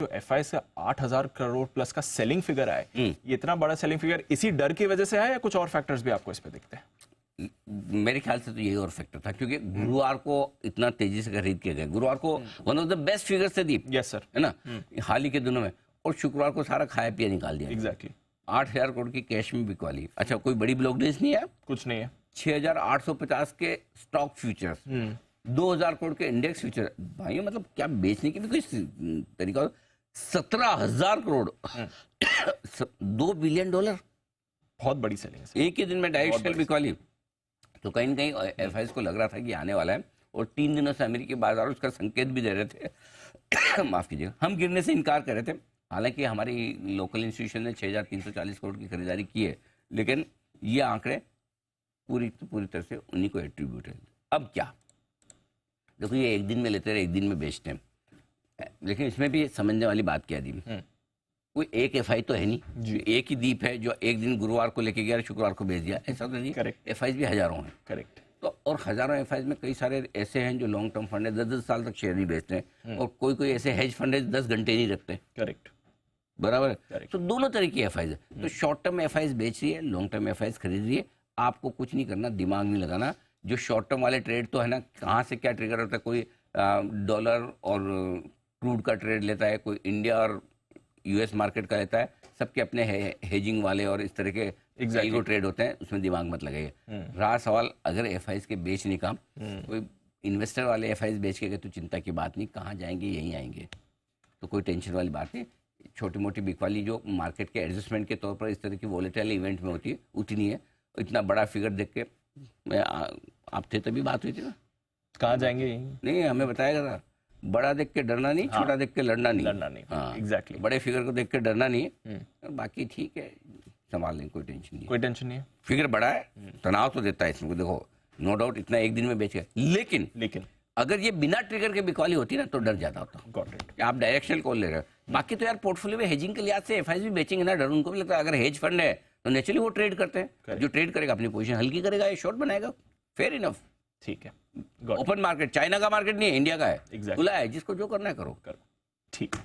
जो एफआईएस का 8,000 करोड़ प्लस का सेलिंग फिगर आया है, ये इतना बड़ा सेलिंग फिगर इसी डर की वजह से है या कुछ और फैक्टर्स भी आपको इस पे दिखते हैं? मेरे ख्याल से तो यही और फैक्टर था, क्योंकि गुरुवार को इतना तेजी से खरीद किया गया। गुरुवार को one of the best figures थे दीप। यस सर, है ना, हाल ही के दिनों में। और शुक्रवार को सारा खाया पिया निकाल दिया। एग्जैक्टली 8,000 करोड़ की कैश में बिकवाली। अच्छा, कोई बड़ी ब्लॉक न्यूज नहीं है, कुछ नहीं है। 6,850 के स्टॉक फ्यूचर्स, 2,000 करोड़ के इंडेक्स फ्यूचर। भाई मतलब क्या बेचने की भी कोई तरीका हो? 17,000 करोड़, $2 बिलियन, बहुत बड़ी सेलिंग है एक ही दिन में डायरेक्ट सेल बिकवाली। तो कहीं ना कहीं एफआईएस को लग रहा था कि आने वाला है, और 3 दिनों से अमेरिकी बाजार उसका संकेत भी दे रहे थे। माफ कीजिएगा, हम गिरने से इनकार कर रहे थे। हालांकि हमारी लोकल इंस्टीट्यूशन ने 6,340 करोड़ की खरीदारी की है, लेकिन ये आंकड़े पूरी तरह से उन्हीं को एट्रीब्यूट है। अब क्या देखो, ये एक दिन में लेते रहे, एक दिन में बेचते हैं, लेकिन इसमें भी समझने वाली बात क्या दी, कोई एक एफआई तो है नहीं, एक ही दीप है जो एक दिन गुरुवार को लेके गया, शुक्रवार को भेज दिया, ऐसा तो नहीं। करेक्ट, एफआई भी हजारों हैं। करेक्ट। तो और हजारों एफआई में कई सारे ऐसे हैं जो लॉन्ग टर्म फंड है, 10-10 साल तक शेयर नहीं बेचते हैं, और कोई ऐसे हेज फंड है 10 घंटे नहीं रखते। करेक्ट, बराबर है। तो दोनों तरह की एफआई है। तो शॉर्ट टर्म एफआई बेच रही है, लॉन्ग टर्म एफआई खरीद रही है। आपको कुछ नहीं करना, दिमाग नहीं लगाना। जो शॉर्ट टर्म वाले ट्रेड तो है ना, कहाँ से क्या ट्रिगर होता है, कोई डॉलर और क्रूड का ट्रेड लेता है, कोई इंडिया और यूएस मार्केट का लेता है, सबके अपने हेजिंग वाले और इस तरह के exactly. ट्रेड होते हैं, उसमें दिमाग मत लगाइए। रहा सवाल अगर एफआईएस के बेचने का, कोई इन्वेस्टर वाले एफआईएस बेच के गए तो चिंता की बात नहीं, कहाँ जाएंगे, यहीं आएंगे, तो कोई टेंशन वाली बात नहीं। छोटी मोटी बिकवाली जो मार्केट के एडजस्टमेंट के तौर पर इस तरह की वॉलेटाइल इवेंट में होती है, उतनी है। इतना बड़ा फिगर देख के मैं आप थे तभी बात हुई थी ना, कहाँ जाएंगे नहीं, हमें बताया था, बड़ा देख के डरना नहीं, छोटा देख के लड़ना नहीं। हाँ, एग्जैक्टली। बड़े फिगर को देख के डरना नहीं, बाकी ठीक है, संभाल लेंगे, कोई टेंशन नहीं, कोई टेंशन नहीं है। फिगर बड़ा है, तनाव तो देता है इसमें, देखो नो डाउट इतना एक दिन में बेच गया, लेकिन अगर ये बिना ट्रिगर के बिकवाली होती ना तो डर ज्यादा होता। Got it. आप डायरेक्शनल कॉल ले रहे हो। बाकी तो यार पोर्टफोलियो में हेजिंग के लिहाज से एफआईएस भी बेचेंगे ना, डर उनको भी लगता है। अगर हेज फंड है तो नेचुरली वो ट्रेड करते हैं, जो ट्रेड करेगा अपनी पोजीशन हल्की करेगा, ये शॉर्ट बनाएगा, फेयर इनफ। ठीक है, ओपन मार्केट, चाइना का मार्केट नहीं है, इंडिया का है, Exactly. खुला है, जिसको जो करना है करो। ठीक है।